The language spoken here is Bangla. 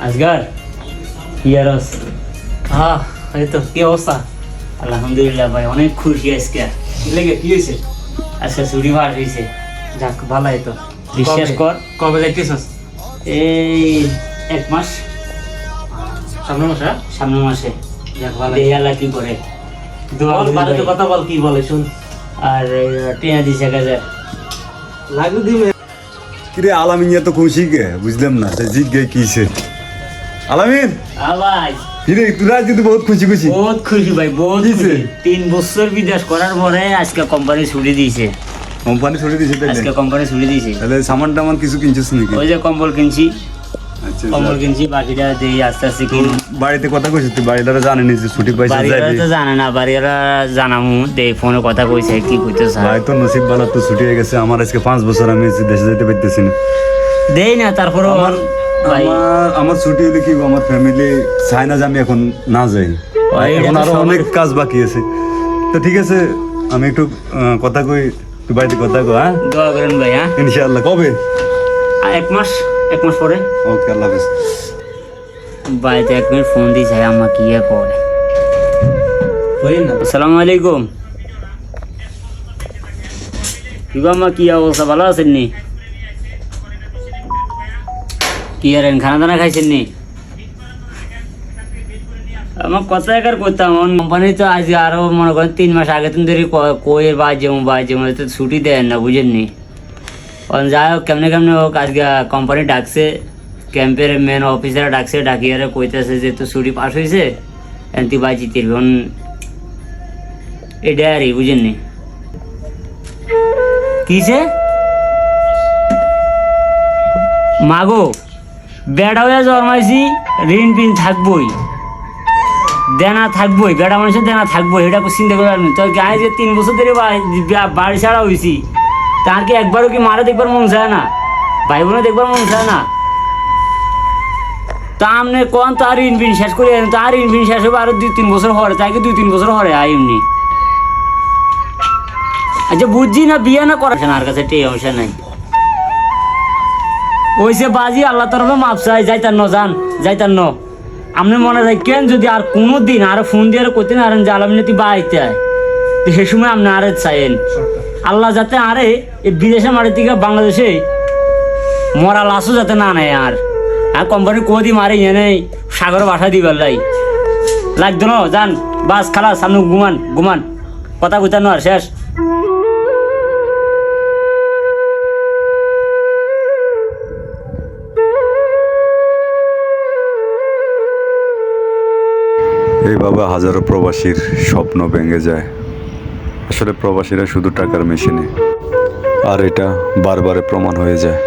আজগার ইয়ারস হ্যাঁ এই তো কি অবস্থা? আলহামদুলিল্লাহ ভাই, অনেক খুশি আজকে। লেগে কি হয়েছে? আজকে ছুটি বার হয়েছে, যাক ভালাই তো। বিশ্বাস কর, কবে যাইতেছস? এই 1 মাস সামনের মাসে? সামনের মাসে। যাক ভালো। দেখি আল্লাহ কি করে। দোয়া বল, করি বাড়িতে ভাই। কথা বল, কি বলে শুন। আর টিয়া দিছে 1000 লাগবে দিবে। কিরে আলামিন এত খুশি কে বুঝলাম না, জিজ্ঞে কিসে আলামিন? ভাই কিরে তোরা কিন্তু বহুত খুশি খুশি। বহুত খুশি ভাই, বহুত দিছে? খুশি। 3 বছর বিদেশ করার পরে আজকে কোম্পানি ছুটি দিয়েছে। কোম্পানি ছুটি দিছে তাহলে? আজকে কোম্পানি ছুটি দিয়েছে। তাহলে সামান টামান কিছু কিনছিস নাকি? ওই যে কম্বল কিনছি, আচ্ছা কম্বল কিনছি, বাকিটা দেই আস্তে আস্তে কিন। বাড়িতে কথা কইছিস তুই? বাড়িটারা জানেনি যে ছুটি পাইছিস বাড়িওয়ালা যাবি? তো জানে না, বাড়িওয়ালা জানামু দেই, ফোনে কথা কইছে কি কইতে ভাই চায়। তো নসিব বালা তো ছুটি হয়ে গেছে। আমার আজকে 5 বছর আমি দেশে যেতে পারতেছি না। দেই না তারপরে আমার ভাই আমার ছুটি হলে কি আমার ফ্যামিলি চায় না যে আমি এখন না যাই। ভাই, এটা এখন তো আরো সবার- অনেক কাজ বাকি আছে। তো ঠিক আছে, আমি একটু কথা কই, তুই বাড়িতে কথা কই। হ্যাঁ দোয়া করেন ভাই। হ্যাঁ ইনশাআল্লাহ। কবে? 1 মাস পরে। ওকে, আল্লাহ হাফেজ। বাড়িতে 1 মিনিট ফোন দিয়েছে, আম্মা কি করে। হই না। আসসালামু আলাইকুম। কি গো আম্মা, কি অবস্থা, ভালো আছেন নি? কি আর খানা দানা খাইছেন নি? আমার কথা একার করতাম, কোম্পানি তো আজ আরো মনে করেন 3 মাস আগে তুমি ধরে কই বাজে তো ছুটি দেন না, বুঝেননি? যাই হোক, কেমনে কেমনে হোক আজকে কোম্পানি ডাকছে, ক্যাম্পের মেন অফিসার ডাকছে, ডাকিয়ারে কইতেছে যে তো ছুটি পাস হয়েছে, তুই বাজি তিরবন এটা আরই, বুঝেননি? কিসে মাগো বেড়া হয়ে জন্মাইছি, ঋণ পিন থাকবই, দেনা থাকবই, বেড়া মানুষের দেনা থাকবই, এটা চিন্তা করে তো গায়ে যে 3 বছর ধরে বাড়ি ছাড়া হয়েছি, তার কি একবারও কি মারা দেখবার মন চায় না? ভাই বোনে দেখবার মন চায় না? তা আমনে কোন তার ঋণ পিন শেষ করে, তার ঋণ পিন শেষ হবে আরো 2-3 বছর হরে, তাই কি 2-3 বছর হরে আয় এমনি। আচ্ছা বুঝছি না, বিয়ে না করা আর কাছে টেয়ে অংশ নাই, ওইসে বাজি আল্লাহ তরফে মাপ চাই, যাইতার ন যান, যাইতার ন। আপনি মনে রাখেন যদি আর কোনো দিন আর ফোন দিয়ে করতে না যে আলমিনতি বাড়িতে আয়, তো সে সময় আপনি আরে চাইেন আল্লাহ যাতে আরে এই বিদেশে মারি থেকে বাংলাদেশে মরা লাশও যাতে না নেয়। আর কোম্পানি কোদি মারে নেই সাগরে বাসা দিবার লাই লাগতো না, যান বাস খালা সামনে ঘুমান ঘুমান, কথা কইতানো আর শেষ। এইভাবে হাজারো প্রবাসীর স্বপ্ন ভেঙে যায়। আসলে প্রবাসীরা শুধু টাকার মেশিনে, আর এটা বারবার প্রমাণ হয়ে যায়।